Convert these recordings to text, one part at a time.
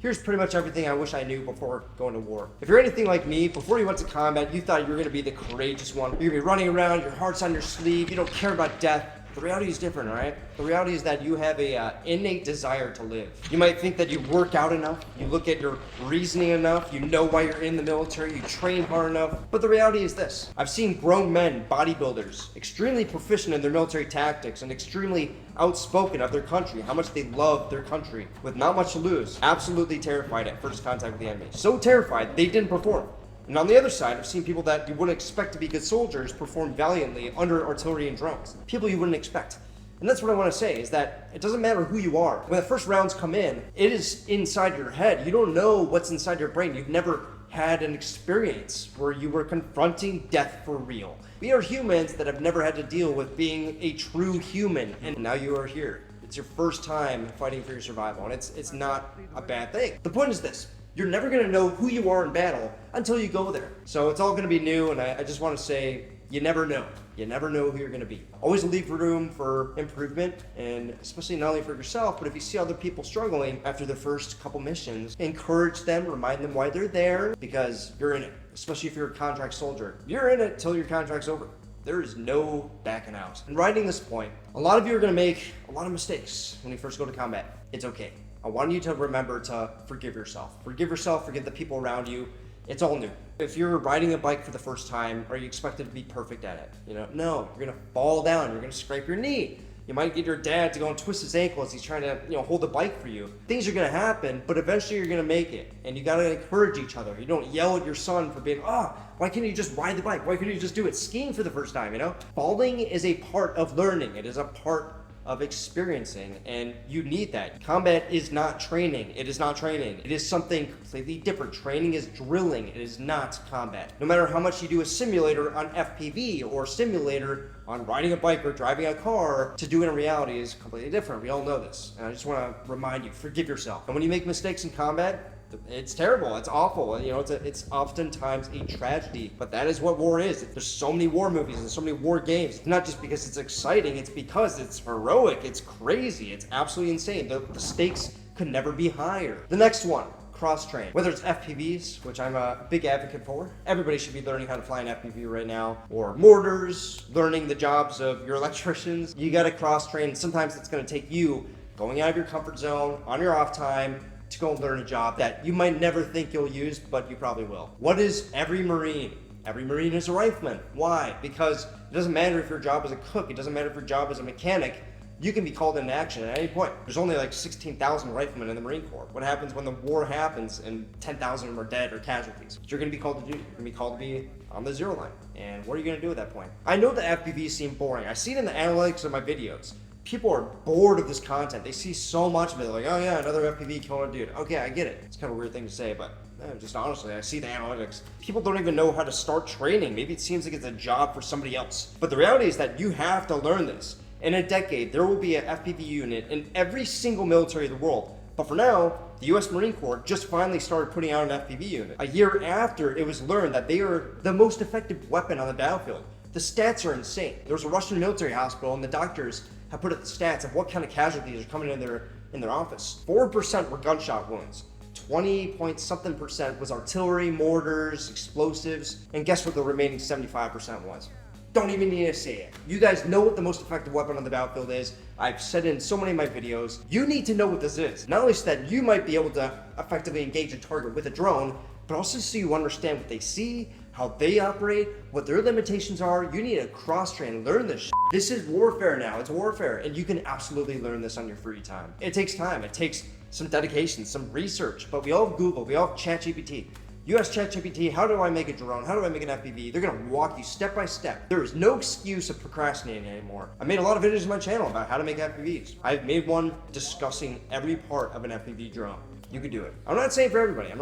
Here's pretty much everything I wish I knew before going to war. If you're anything like me, before you went to combat, you thought you were gonna be the courageous one. You're gonna be running around, your heart's on your sleeve, you don't care about death. The reality is different, all right? The reality is that you have a innate desire to live. You might think that you work out enough, you look at your reasoning enough, you know why you're in the military, you train hard enough, but the reality is this. I've seen grown men, bodybuilders, extremely proficient in their military tactics and extremely outspoken of their country, how much they love their country, with not much to lose, absolutely terrified at first contact with the enemy. So terrified, they didn't perform. And on the other side, I've seen people that you wouldn't expect to be good soldiers perform valiantly under artillery and drones. People you wouldn't expect. And that's what I want to say, is that it doesn't matter who you are. When the first rounds come in, it is inside your head. You don't know what's inside your brain. You've never had an experience where you were confronting death for real. We are humans that have never had to deal with being a true human, and now you are here. It's your first time fighting for your survival, and it's not a bad thing. The point is this. You're never going to know who you are in battle until you go there. So it's all going to be new, and I just want to say, you never know. You never know who you're going to be. Always leave room for improvement, and especially not only for yourself, but if you see other people struggling after the first couple missions, encourage them, remind them why they're there, because you're in it, especially if you're a contract soldier. You're in it till your contract's over. There is no backing out. And riding this point, a lot of you are going to make a lot of mistakes when you first go to combat. It's okay. I want you to remember to forgive yourself. Forgive yourself, forgive the people around you. It's all new. If you're riding a bike for the first time, are you expected to be perfect at it? No, you're gonna fall down, you're gonna scrape your knee. You might get your dad to go and twist his ankle as he's trying to, hold the bike for you. Things are gonna happen, but eventually you're gonna make it. And you gotta encourage each other. You don't yell at your son for being, why can't you just ride the bike? Why couldn't you just do it skiing for the first time, Falling is a part of learning. It is a part of experiencing, and you need that. Combat is not training. It is not training. It is something completely different. Training is drilling. It is not combat. No matter how much you do a simulator on FPV or simulator on riding a bike or driving a car, to do it in reality is completely different. We all know this. And I just want to remind you, forgive yourself. And when you make mistakes in combat, it's terrible. It's awful. It's oftentimes a tragedy, but that is what war is. There's so many war movies and so many war games. It's not just because it's exciting, it's because it's heroic, it's crazy, it's absolutely insane. The stakes could never be higher. The next one, cross-train. Whether it's FPVs, which I'm a big advocate for. Everybody should be learning how to fly an FPV right now. Or mortars, learning the jobs of your electricians. You gotta cross-train. Sometimes it's gonna take you going out of your comfort zone on your off time to go and learn a job that you might never think you'll use, but you probably will. What is every Marine? Every Marine is a rifleman. Why? Because it doesn't matter if your job is a cook, it doesn't matter if your job is a mechanic, you can be called into action at any point. There's only like 16,000 riflemen in the Marine Corps. What happens when the war happens and 10,000 of them are dead or casualties? What you're gonna be called to do? You're gonna be called to be on the zero line. And what are you gonna do at that point? I know the FPVs seem boring. I see it in the analytics of my videos. People are bored of this content. They see so much of it. They're like, oh yeah, another FPV killing a dude. Okay, I get it. It's kind of a weird thing to say, but just honestly, I see the analytics. People don't even know how to start training. Maybe it seems like it's a job for somebody else. But the reality is that you have to learn this. In a decade, there will be an FPV unit in every single military of the world. But for now, the US Marine Corps just finally started putting out an FPV unit. A year after it was learned that they are the most effective weapon on the battlefield. The stats are insane. There was a Russian military hospital and the doctors have put up the stats of what kind of casualties are coming in their office. 4% were gunshot wounds. 20-point-something% was artillery, mortars, explosives, and guess what the remaining 75% was? Don't even need to say it. You guys know what the most effective weapon on the battlefield is. I've said it in so many of my videos. You need to know what this is. Not only so that you might be able to effectively engage a target with a drone, but also so you understand what they see, how they operate, what their limitations are. You need to cross-train, learn this shit. This is warfare now, it's warfare, and you can absolutely learn this on your free time. It takes time, it takes some dedication, some research, but we all have Google, we all have ChatGPT. You ask ChatGPT, how do I make a drone? How do I make an FPV? They're gonna walk you step by step. There is no excuse of procrastinating anymore. I made a lot of videos on my channel about how to make FPVs. I've made one discussing every part of an FPV drone. You could do it. I'm not saying for everybody,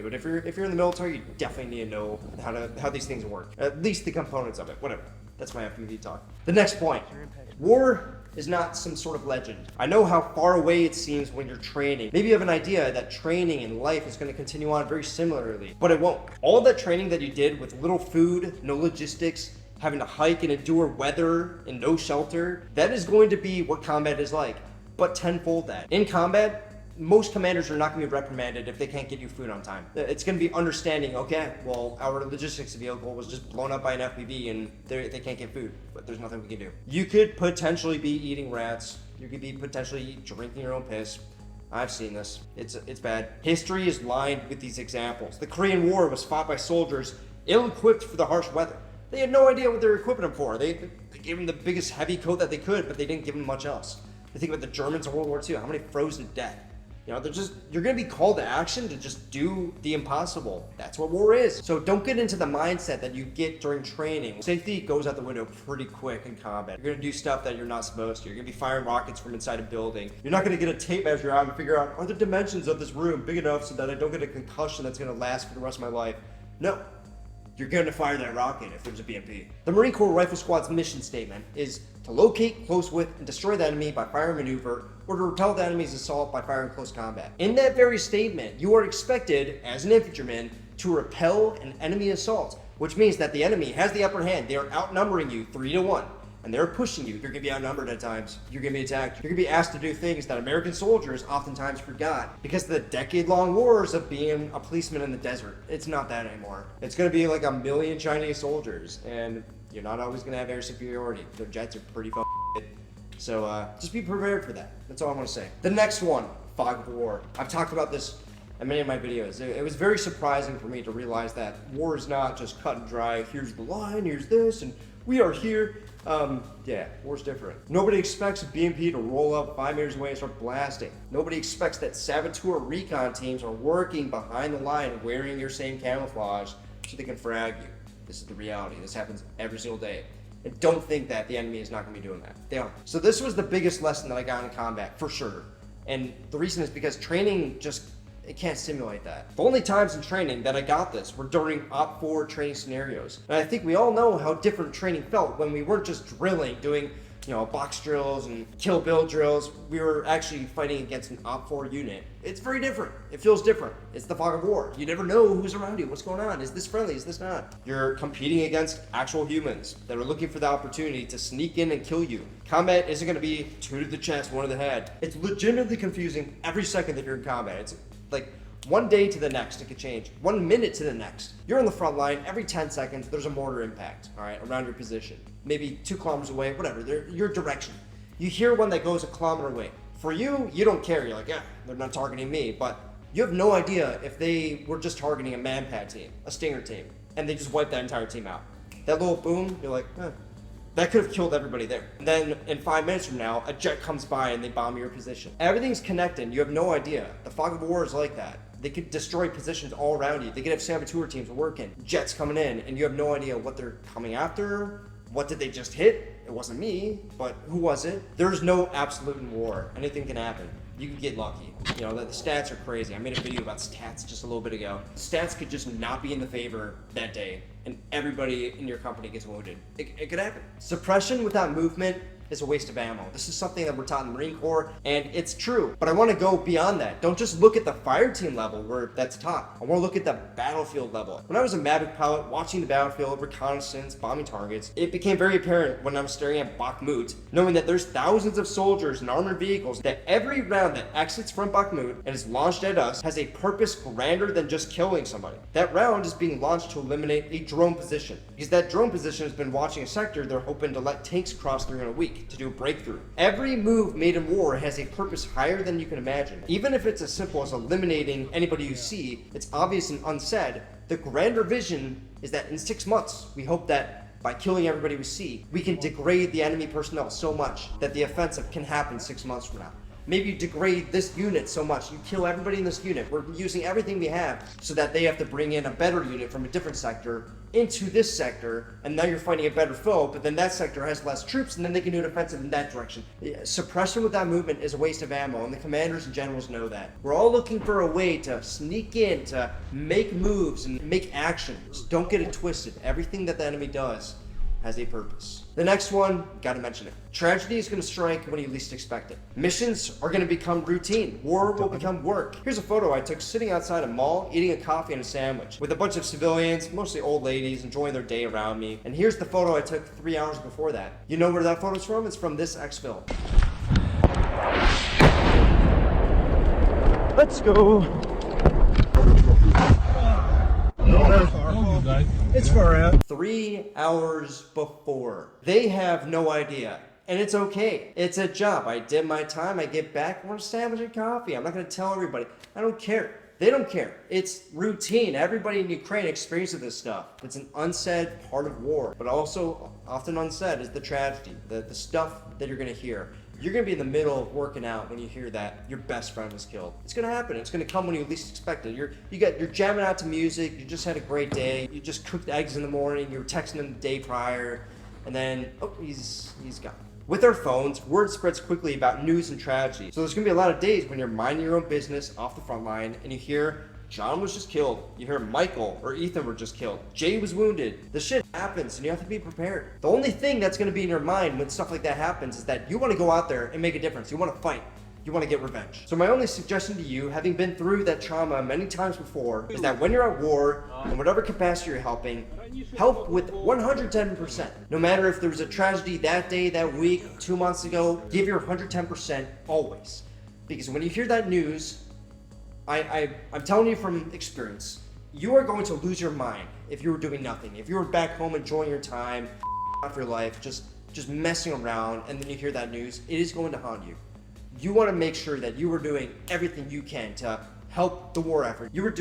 but if you're in the military, you definitely need to know how these things work. At least the components of it, whatever. That's my FPV talk. The next point, war is not some sort of legend. I know how far away it seems when you're training. Maybe you have an idea that training in life is going to continue on very similarly, but it won't. All that training that you did with little food, no logistics, having to hike and endure weather and no shelter, that is going to be what combat is like, but tenfold that. In combat, most commanders are not going to be reprimanded if they can't get you food on time. It's going to be understanding, okay, well, our logistics vehicle was just blown up by an FPV and they can't get food, but there's nothing we can do. You could potentially be eating rats. You could be potentially drinking your own piss. I've seen this. It's bad. History is lined with these examples. The Korean War was fought by soldiers ill-equipped for the harsh weather. They had no idea what they were equipping them for. They gave them the biggest heavy coat that they could, but they didn't give them much else. You think about the Germans in World War II, how many froze to death? You know, you're gonna be called to action to just do the impossible. That's what war is. So don't get into the mindset that you get during training. Safety goes out the window pretty quick in combat. You're gonna do stuff that you're not supposed to. You're gonna be firing rockets from inside a building. You're not gonna get a tape measure out and figure out, are the dimensions of this room big enough so that I don't get a concussion that's gonna last for the rest of my life? No. You're going to fire that rocket if there's a BMP. The Marine Corps Rifle Squad's mission statement is to locate, close with, and destroy the enemy by fire and maneuver, or to repel the enemy's assault by fire in close combat. In that very statement, you are expected, as an infantryman, to repel an enemy assault, which means that the enemy has the upper hand. They are outnumbering you 3-1. And they're pushing you. You're going to be outnumbered at times. You're going to be attacked. You're going to be asked to do things that American soldiers oftentimes forgot because of the decade-long wars of being a policeman in the desert. It's not that anymore. It's going to be like a million Chinese soldiers, and you're not always going to have air superiority. Their jets are pretty good. So just be prepared for that. That's all I want to say. The next one, fog of war. I've talked about this in many of my videos. It was very surprising for me to realize that war is not just cut and dry. Here's the line, here's this, and we are here. Yeah, war's different. Nobody expects a BMP to roll up 5 meters away and start blasting. Nobody expects that saboteur recon teams are working behind the line wearing your same camouflage so they can frag you. This is the reality. This happens every single day. And don't think that the enemy is not going to be doing that. They are. So this was the biggest lesson that I got in combat, for sure. And the reason is because training it can't simulate that. The only times in training that I got this were during Op 4 training scenarios. And I think we all know how different training felt when we weren't just drilling, doing, box drills and kill bill drills. We were actually fighting against an Op 4 unit. It's very different. It feels different. It's the fog of war. You never know who's around you, what's going on. Is this friendly? Is this not? You're competing against actual humans that are looking for the opportunity to sneak in and kill you. Combat isn't going to be 2 to the chest, 1 to the head. It's legitimately confusing every second that you're in combat. It's like one day to the next, it could change. 1 minute to the next. You're on the front line. Every 10 seconds, there's a mortar impact, all right, around your position. Maybe 2 kilometers away, whatever, your direction. You hear one that goes a kilometer away. For you, you don't care. You're like, yeah, they're not targeting me. But you have no idea if they were just targeting a man-pad team, a stinger team, and they just wiped that entire team out. That little boom, you're like, that could have killed everybody there. And then in 5 minutes from now, a jet comes by and they bomb your position. Everything's connected. You have no idea. The fog of war is like that. They could destroy positions all around you. They could have saboteur teams working, jets coming in, and you have no idea what they're coming after. What did they just hit? It wasn't me, but who was it? There's no absolute in war. Anything can happen. You could get lucky. The stats are crazy. I made a video about stats just a little bit ago. Stats could just not be in the favor that day, and everybody in your company gets wounded. It could happen. Suppression without movement is a waste of ammo. This is something that we're taught in the Marine Corps, and it's true. But I want to go beyond that. Don't just look at the fire team level where that's taught. I want to look at the battlefield level. When I was a Maverick pilot watching the battlefield, reconnaissance, bombing targets, it became very apparent when I was staring at Bakhmut, knowing that there's thousands of soldiers and armored vehicles, that every round that exits from Bakhmut and is launched at us has a purpose grander than just killing somebody. That round is being launched to eliminate a drone position, because that drone position has been watching a sector they're hoping to let tanks cross through in a week to do a breakthrough. Every move made in war has a purpose higher than you can imagine. Even if it's as simple as eliminating anybody you see, it's obvious and unsaid. The grander vision is that in 6 months, we hope that by killing everybody we see, we can degrade the enemy personnel so much that the offensive can happen 6 months from now. Maybe you degrade this unit so much, you kill everybody in this unit. We're using everything we have so that they have to bring in a better unit from a different sector into this sector, and now you're fighting a better foe, but then that sector has less troops, and then they can do an offensive in that direction. Suppression without movement is a waste of ammo, and the commanders and generals know that. We're all looking for a way to sneak in, to make moves and make actions. Don't get it twisted. Everything that the enemy does has a purpose. The next one, gotta mention it. Tragedy is gonna strike when you least expect it. Missions are gonna become routine. War will become work. Here's a photo I took sitting outside a mall, eating a coffee and a sandwich, with a bunch of civilians, mostly old ladies, enjoying their day around me. And here's the photo I took 3 hours before that. You know where that photo's from? It's from this exfil. Let's go. It's far out. 3 hours before. They have no idea. And it's okay. It's a job. I did my time. I get back. I want a sandwich and coffee. I'm not going to tell everybody. I don't care. They don't care. It's routine. Everybody in Ukraine experiences this stuff. It's an unsaid part of war. But also, often unsaid is the tragedy, the stuff that you're going to hear. You're going to be in the middle of working out when you hear that your best friend was killed. It's going to happen. It's going to come when you least expect it. You're jamming out to music. You just had a great day. You just cooked eggs in the morning. You were texting him the day prior. And then, oh, he's gone. With our phones, word spreads quickly about news and tragedy. So there's going to be a lot of days when you're minding your own business off the front line and you hear John was just killed. You hear Michael or Ethan were just killed. Jay was wounded. The shit happens and you have to be prepared. The only thing that's going to be in your mind when stuff like that happens is that you want to go out there and make a difference. You want to fight. You want to get revenge. So my only suggestion to you, having been through that trauma many times before, is that when you're at war, in whatever capacity you're helping, help with 110%. No matter if there was a tragedy that day, that week, 2 months ago, give your 110% always. Because when you hear that news, I'm telling you from experience, you are going to lose your mind if you were doing nothing. If you were back home enjoying your time, off your life, just messing around, and then you hear that news, it is going to haunt you. You want to make sure that you were doing everything you can to help the war effort. You were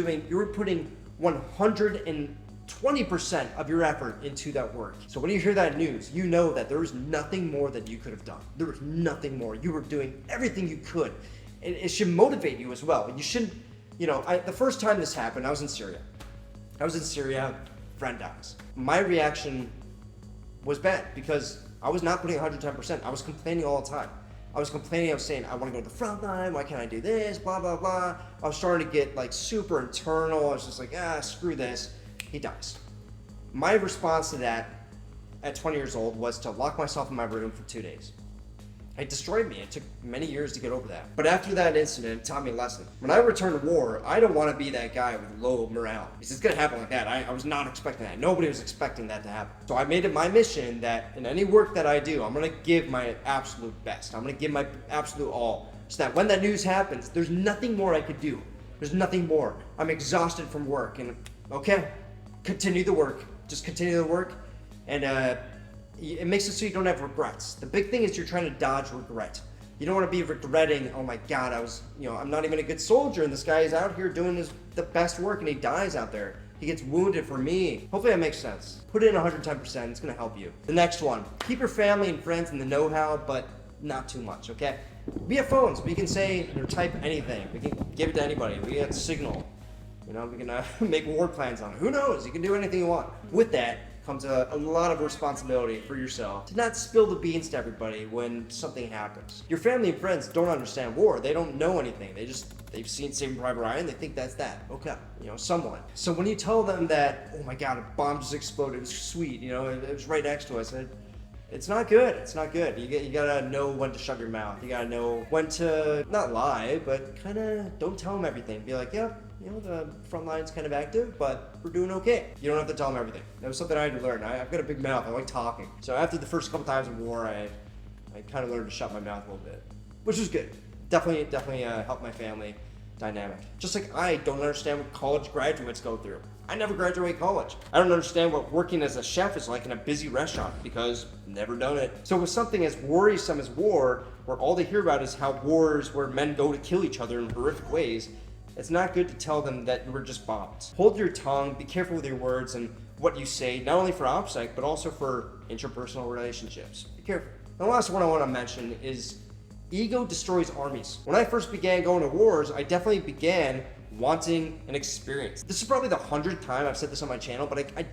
putting 120% of your effort into that work. So when you hear that news, you know that there was nothing more that you could have done. There was nothing more. You were doing everything you could. And it should motivate you as well. You shouldn't, the first time this happened, I was in Syria. Friend dies. My reaction was bad because I was not putting 110%. I was complaining all the time. I was saying, I want to go to the front line, why can't I do this, blah, blah, blah. I was starting to get super internal. I was just like, screw this. He dies. My response to that at 20 years old was to lock myself in my room for 2 days. It destroyed me. It took many years to get over that. But after that incident, it taught me a lesson. When I return to war, I don't want to be that guy with low morale. Because it's going to happen like that. I was not expecting that. Nobody was expecting that to happen. So I made it my mission that in any work that I do, I'm going to give my absolute best. I'm going to give my absolute all. So that when that news happens, there's nothing more I could do. There's nothing more. I'm exhausted from work. And okay, continue the work. Just continue the work. And it makes it so you don't have regrets. The big thing is you're trying to dodge regret. You don't want to be regretting, oh my God, I'm not even a good soldier and this guy is out here doing the best work and he dies out there. He gets wounded for me. Hopefully that makes sense. Put in 110%, it's gonna help you. The next one, keep your family and friends in the know-how, but not too much, okay? We have phones, we can say or type anything. We can give it to anybody. We have Signal. We can make war plans on it. Who knows? You can do anything you want. With that comes a lot of responsibility for yourself to not spill the beans to everybody when something happens. Your family and friends don't understand war. They don't know anything. They've seen Saving Private Ryan. They think that's that. Okay, someone. So when you tell them that, oh my God, a bomb just exploded. It was sweet. It was right next to us. It's not good. It's not good. You gotta know when to shut your mouth. You gotta know when to not lie, but kind of don't tell them everything. Be like, yeah, the front line's kind of active, but we're doing okay. You don't have to tell them everything. That was something I had to learn. I've got a big mouth. I like talking. So after the first couple times of war, I kind of learned to shut my mouth a little bit, which was good. Definitely helped my family dynamic. Just like I don't understand what college graduates go through. I never graduated college. I don't understand what working as a chef is like in a busy restaurant because never done it. So with something as worrisome as war, where all they hear about is how wars where men go to kill each other in horrific ways, it's not good to tell them that you were just bombed. Hold your tongue, be careful with your words and what you say, not only for OPSEC, but also for interpersonal relationships. Be careful. The last one I want to mention is ego destroys armies. When I first began going to wars, I definitely began wanting an experience. This is probably the 100th time I've said this on my channel, but I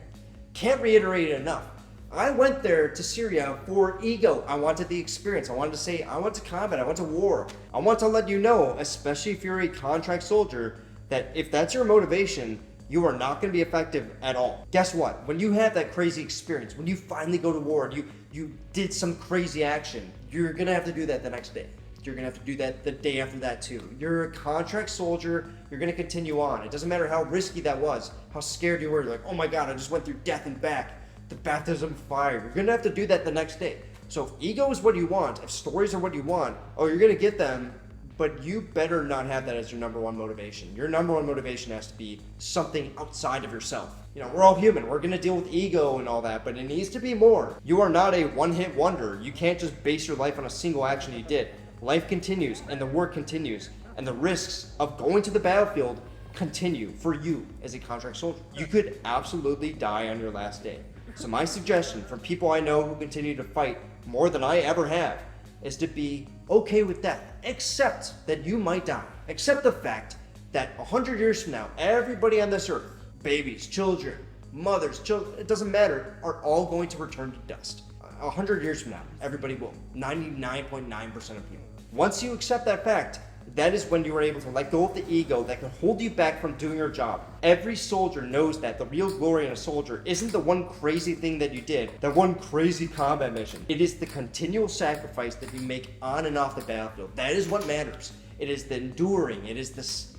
can't reiterate it enough. I went there to Syria for ego. I wanted the experience. I wanted to say, I went to combat, I went to war. I want to let you know, especially if you're a contract soldier, that if that's your motivation, you are not going to be effective at all. Guess what? When you have that crazy experience, when you finally go to war and you did some crazy action, you're going to have to do that the next day. You're going to have to do that the day after that too. You're a contract soldier. You're going to continue on. It doesn't matter how risky that was, how scared you were. You're like, oh my God, I just went through death and back. The baptism of fire. You're going to have to do that the next day. So if ego is what you want, if stories are what you want, you're going to get them But you better not have that as your number one motivation. Your number one motivation has to be something outside of yourself. You know, we're all human. We're going to deal with ego and all that, but it needs to be more. You are not a one-hit wonder. You can't just base your life on a single action you did. Life continues, and the work continues, and the risks of going to the battlefield continue for you as a contract soldier. You could absolutely die on your last day. So my suggestion from people I know who continue to fight more than I ever have is to be okay with death. Accept that you might die. Accept the fact that 100 years from now, everybody on this earth, babies, children, mothers, children, it doesn't matter, are all going to return to dust. 100 years from now, everybody will. 99.9% of people. Once you accept that fact, that is when you are able to let go of the ego that can hold you back from doing your job. Every soldier knows that the real glory in a soldier isn't the one crazy thing that you did, that one crazy combat mission. It is the continual sacrifice that you make on and off the battlefield. That is what matters. It is the enduring. It is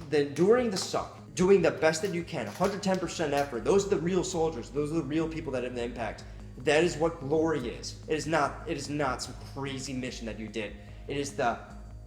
the enduring the suck, doing the best that you can, 110% effort. Those are the real soldiers. Those are the real people that have an impact. That is what glory is. It is not some crazy mission that you did. It is the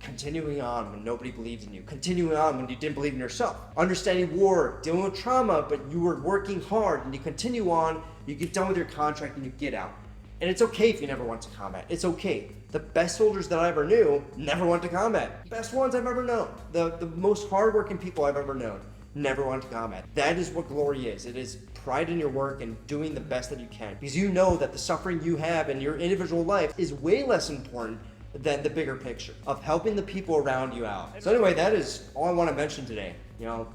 continuing on when nobody believes in you, continuing on when you didn't believe in yourself, understanding war, dealing with trauma, but you were working hard, and you continue on, you get done with your contract, and you get out. And it's okay if you never went to combat. It's okay. The best soldiers that I ever knew never went to combat. Best ones I've ever known. The most hardworking people I've ever known never went to combat. That is what glory is. It is pride in your work and doing the best that you can. Because you know that the suffering you have in your individual life is way less important than the bigger picture of helping the people around you out. So anyway, that is all I want to mention today. You know,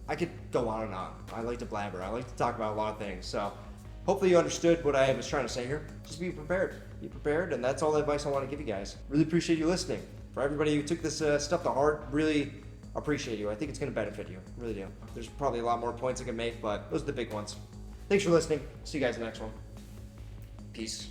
I could go on and on. I like to blabber. I like to talk about a lot of things. So hopefully you understood what I was trying to say here. Just be prepared. Be prepared, and that's all the advice I want to give you guys. Really appreciate you listening. For everybody who took this stuff to heart, really appreciate you. I think it's going to benefit you. Really do. There's probably a lot more points I can make, but those are the big ones. Thanks for listening. See you guys in the next one. Peace.